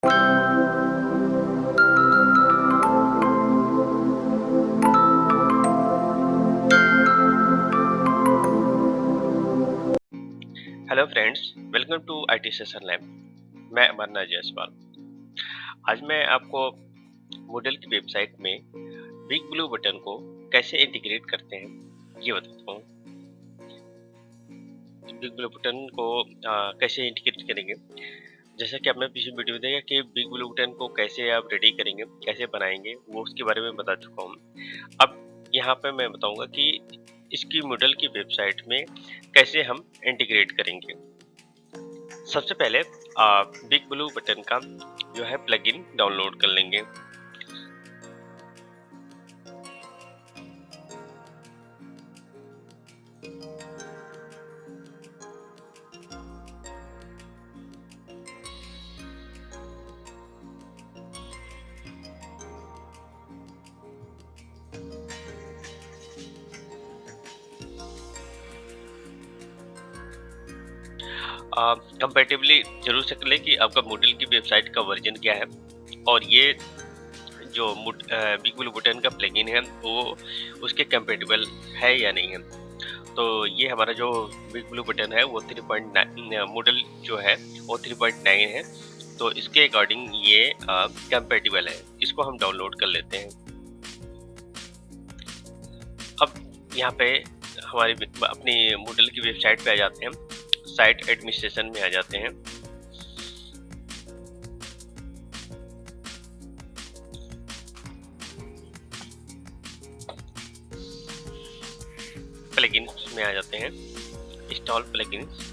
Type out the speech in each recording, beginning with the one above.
Hello friends, welcome to IT session lab. मैं अमरनाथ जायसवाल। आज मैं आपको मूडल की वेबसाइट में बिग ब्लू बटन को कैसे इंटीग्रेट करते हैं ये बताता हूँ। बिग ब्लू बटन को कैसे इंटीग्रेट करेंगे, जैसा कि आपने पिछली वीडियो में देखा कि बिग ब्लू बटन को कैसे आप रेडी करेंगे, कैसे बनाएंगे, वो उसके बारे में बता चुका हूँ। अब यहाँ पे मैं बताऊंगा कि इसकी मूडल की वेबसाइट में कैसे हम इंटीग्रेट करेंगे। सबसे पहले आप बिग ब्लू बटन का जो है प्लगइन डाउनलोड कर लेंगे। कंपैटिबली जरूर चेक लें कि आपका मूडल की वेबसाइट का वर्जन क्या है और ये जो बिग ब्लू बटन का प्लगइन है वो उसके कंपैटिबल है या नहीं है। तो ये हमारा जो बिग ब्लू बटन है वो 3.9 मूडल जो है वो 3.9 है, तो इसके अकॉर्डिंग ये कंपैटिबल है। इसको हम डाउनलोड कर लेते हैं। अब यहाँ पे हमारी अपनी मूडल की वेबसाइट पे आ जाते हैं, साइट एडमिनिस्ट्रेशन में आ जाते हैं। प्लगइन्स में आ जाते हैं, install plugins.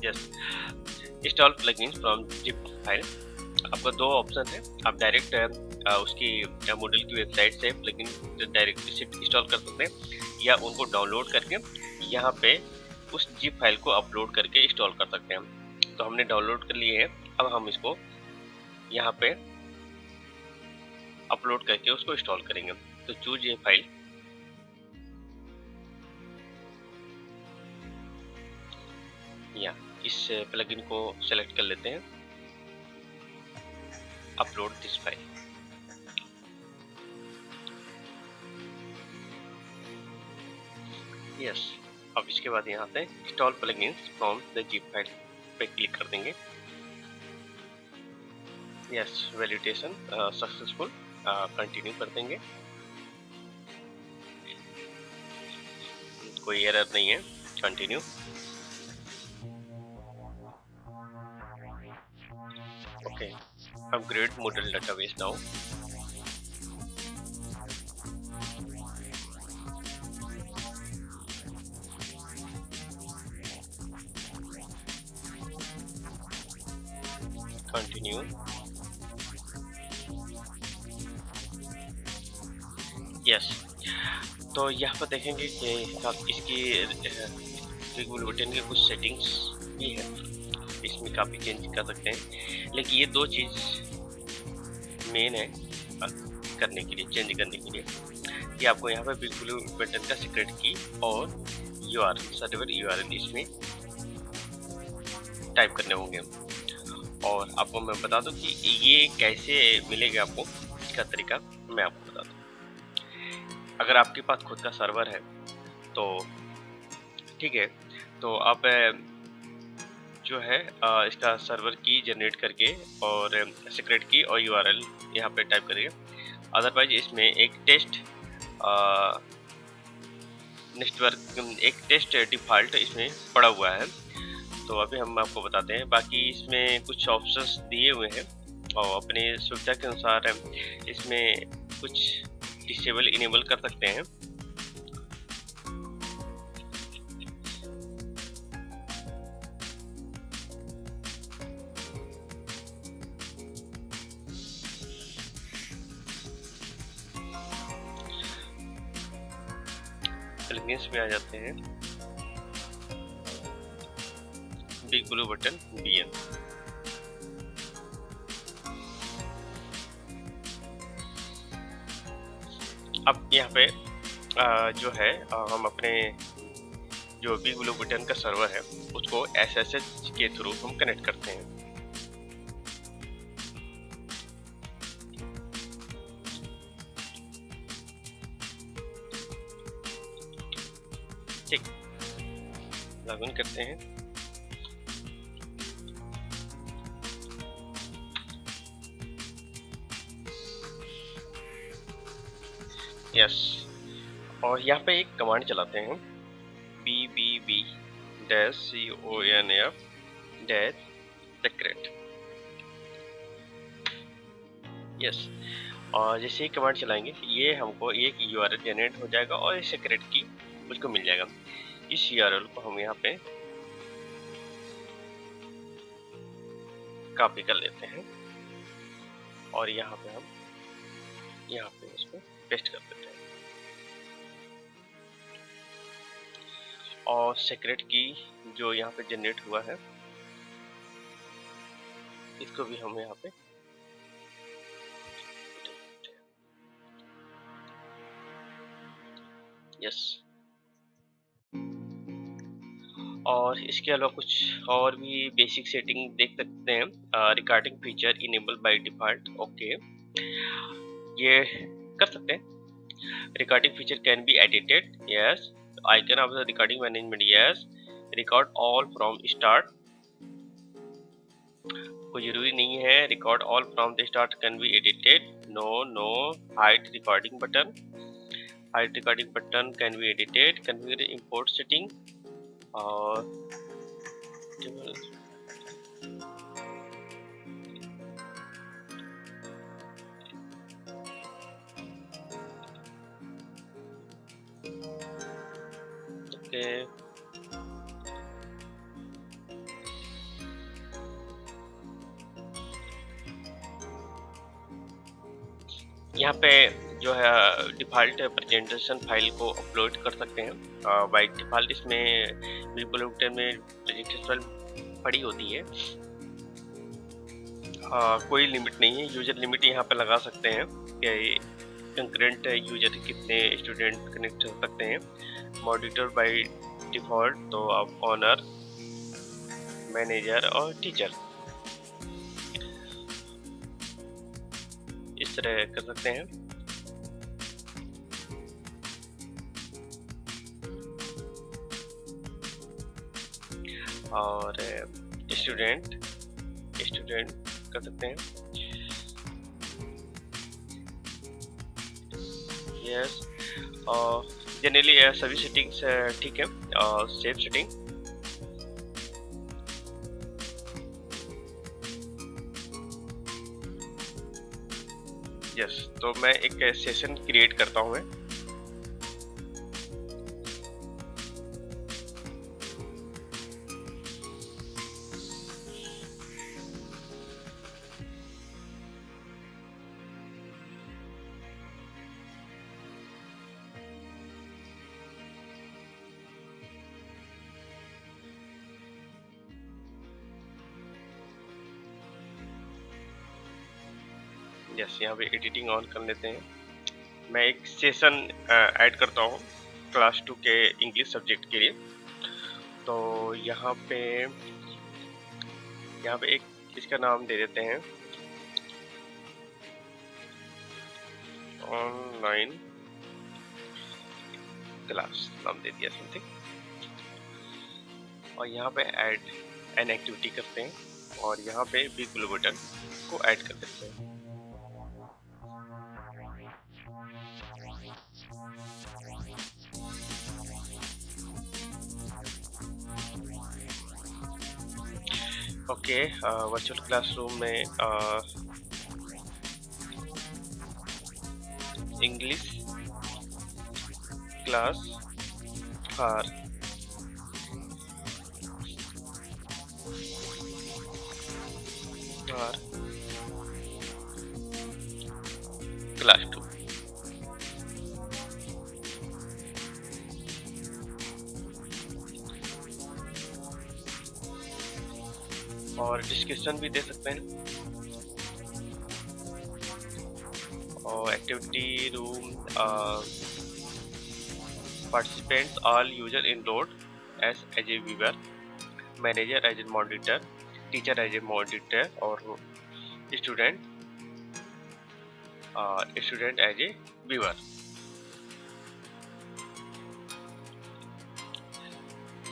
Yes, install plugins from zip file. आपका दो ऑप्शन है, आप डायरेक्ट उसकी मूडल की वेबसाइट से प्लगइन डायरेक्ट इंस्टॉल कर सकते हैं या उनको डाउनलोड करके यहाँ पे उस जिप फाइल को अपलोड करके इंस्टॉल कर सकते हैं। तो हमने डाउनलोड कर लिए है, अब हम इसको यहाँ पे अपलोड करके उसको इंस्टॉल करेंगे। तो चूज ये फाइल, या इस प्लगइन को सेलेक्ट कर लेते हैं, अपलोड दिस फाइल। यस, अब इसके बाद यहाँ पे install plugins from the zip file पे क्लिक कर देंगे। यस, वैलिडेशन सक्सेसफुल, कंटिन्यू कर देंगे। कोई एरर नहीं है, continue. Okay, upgrade model database now. Continue. Yes, तो यहाँ पर देखेंगे कि आप इसकी बिग ब्लू बटन के कुछ सेटिंग्स भी है, इसमें काफ़ी चेंज कर सकते हैं। लेकिन ये दो चीज़ मेन है करने के लिए, चेंज करने के लिए, कि आपको यहाँ पर बिग ब्लू बटन का सीक्रेट की और सर्वर यूआरएल इसमें टाइप करने होंगे। और आपको मैं बता दूं कि ये कैसे मिलेगा आपको, इसका तरीका मैं आपको बता दूं। अगर आपके पास खुद का सर्वर है तो ठीक है, तो आप जो है इसका सर्वर की जनरेट करके और सीक्रेट की और यूआरएल यहाँ पे टाइप करिए। अदरवाइज इसमें एक टेस्ट नेटवर्क, एक टेस्ट डिफ़ॉल्ट इसमें पड़ा हुआ है, तो अभी हम आपको बताते हैं। बाकी इसमें कुछ ऑप्शंस दिए हुए हैं और अपनी सुविधा के अनुसार इसमें कुछ डिसेबल इनेबल कर सकते हैं। प्लगइन्स में आ जाते हैं, बिग ब्लू बटन बीएम। अब यहाँ पे जो है हम अपने जो भी ब्लू बटन का सर्वर है उसको SSH के थ्रू हम कनेक्ट करते हैं। ठीक, लॉगिन करते हैं। यस, और यहाँ पे एक कमांड चलाते हैं BBB-CONF-secret। यस, और जैसे ही कमांड चलाएंगे ये हमको एक URL जनरेट हो जाएगा और इस सेक्रेट की मुझको मिल जाएगा। इस URL को हम यहाँ पे कॉपी कर लेते हैं और यहाँ पे हम उसको पेस्ट कर देते हैं। और सेक्रेट की जो यहाँ पे जनरेट हुआ है इसको भी हम यहाँ पे यस। और इसके अलावा कुछ और भी बेसिक सेटिंग देख सकते हैं। Recording feature enable by default, okay, ये कर सकते हैं। Recording feature can be edited, yes. Icon of the recording management, yes. Record all from start, कोई जरूरी नहीं है। Record all from the start can be edited, no. Hide recording button, hide recording button can be edited. Configure import setting और okay, यहाँ पे जो है default presentation file को अपलोड कर सकते हैं। बाय डिफ़ॉल्ट इसमें ब्लू बटन में प्रेजेंटेशन फाइल पड़ी होती है। कोई लिमिट नहीं है, यूजर लिमिट यहाँ पे लगा सकते हैं कि कंकरेंट यूजर कितने स्टूडेंट कनेक्ट हो सकते हैं। मॉडिटर बाय डिफ़ॉल्ट तो आप ऑनर, मैनेजर और टीचर इस तरह कर सकते हैं। और स्टूडेंट कर सकते हैं, यस। और जनरली सभी सेटिंग्स ठीक है। Save setting, yes. तो मैं एक सेशन क्रिएट करता हूँ मैं। यस, यहाँ पे एडिटिंग ऑन कर लेते हैं। मैं एक सेशन ऐड करता हूँ क्लास 2 के इंग्लिश सब्जेक्ट के लिए। तो यहाँ पे एक इसका नाम दे देते हैं ऑनलाइन क्लास, नाम दे दिया समथिंग। और यहाँ पे ऐड एन एक्टिविटी करते हैं और यहाँ पे बिग ब्लू बटन को ऐड कर देते हैं। ओके, वर्चुअल क्लासरूम में इंग्लिश क्लास फॉर क्लास 2। और डिस्क्रिप्शन भी दे सकते हैं। और activity room, participants all user enrolled as a viewer, manager as a monitor, teacher as a monitor और student as a viewer.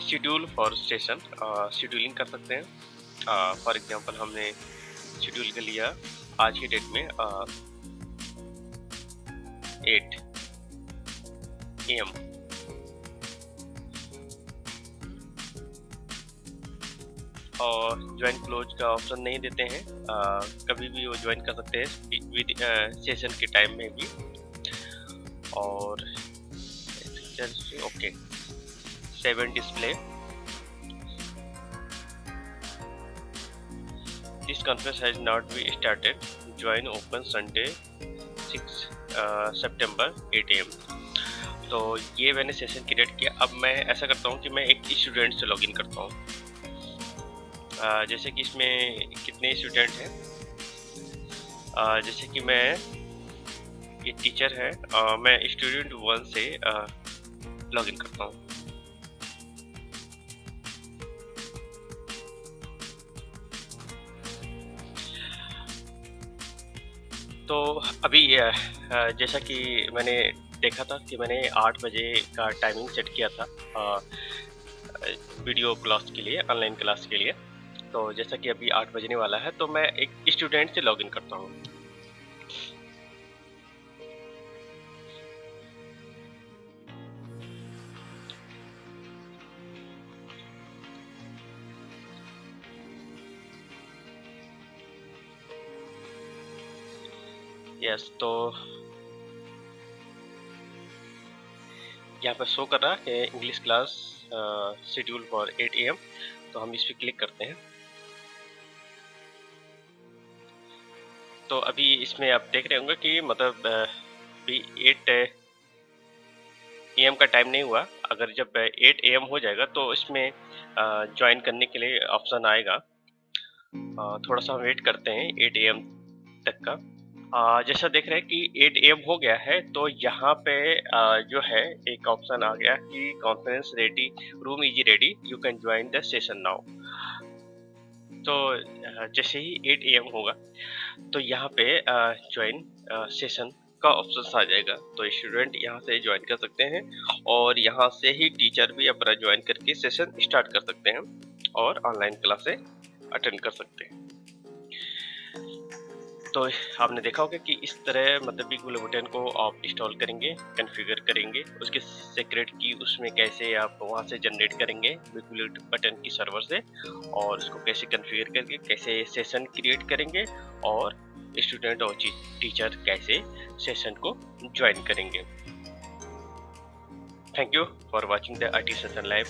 Schedule for session, scheduling कर सकते हैं। फॉर एग्जांपल हमने शेड्यूल कर लिया आज की डेट में 8 AM, और ज्वाइन क्लोज का ऑप्शन नहीं देते हैं। कभी भी वो ज्वाइन कर सकते हैं विद सेशन के टाइम में भी। और okay, 7 display, this conference has not be started, join open Sunday 6 September 8 AM। तो ये मैंने सेशन क्रिएट किया। अब मैं ऐसा करता हूँ कि मैं एक स्टूडेंट से लॉगिन करता हूँ। जैसे कि इसमें कितने स्टूडेंट हैं, जैसे कि मैं, ये टीचर है, मैं स्टूडेंट 1 से लॉगिन करता हूँ। तो अभी जैसा कि मैंने देखा था कि मैंने 8 बजे का टाइमिंग सेट किया था वीडियो क्लास के लिए, ऑनलाइन क्लास के लिए। तो जैसा कि अभी 8 बजने वाला है, तो मैं एक स्टूडेंट से लॉगिन करता हूँ। यस, तो यहाँ पर शो कर रहा है English class schedule for 8 AM। तो हम इस पर क्लिक करते हैं। तो अभी इसमें आप देख रहे होंगे कि मतलब अभी 8 AM का टाइम नहीं हुआ। अगर जब 8 AM हो जाएगा तो इसमें ज्वाइन करने के लिए ऑप्शन आएगा। थोड़ा सा वेट करते हैं 8 AM तक का। जैसा देख रहे हैं कि 8 AM हो गया है, तो यहाँ पे जो है एक ऑप्शन आ गया कि conference ready, room is ready, you can join the session now. तो जैसे ही 8 AM होगा तो यहाँ पे ज्वाइन सेशन का ऑप्शन आ जाएगा। तो स्टूडेंट यहाँ से ज्वाइन कर सकते हैं और यहाँ से ही टीचर भी अपना ज्वाइन करके सेशन स्टार्ट कर सकते हैं और ऑनलाइन क्लासेस अटेंड कर सकते हैं। तो आपने देखा होगा कि इस तरह मतलब बिग ब्लू बटन को आप इंस्टॉल करेंगे, कॉन्फ़िगर करेंगे, उसके सीक्रेट की उसमें कैसे आप वहाँ से जनरेट करेंगे बिग ब्लू बटन की सर्वर से, और उसको कैसे कॉन्फ़िगर करके कैसे सेशन क्रिएट करेंगे और स्टूडेंट और टीचर कैसे सेशन को ज्वाइन करेंगे। Thank you for watching the IT session live.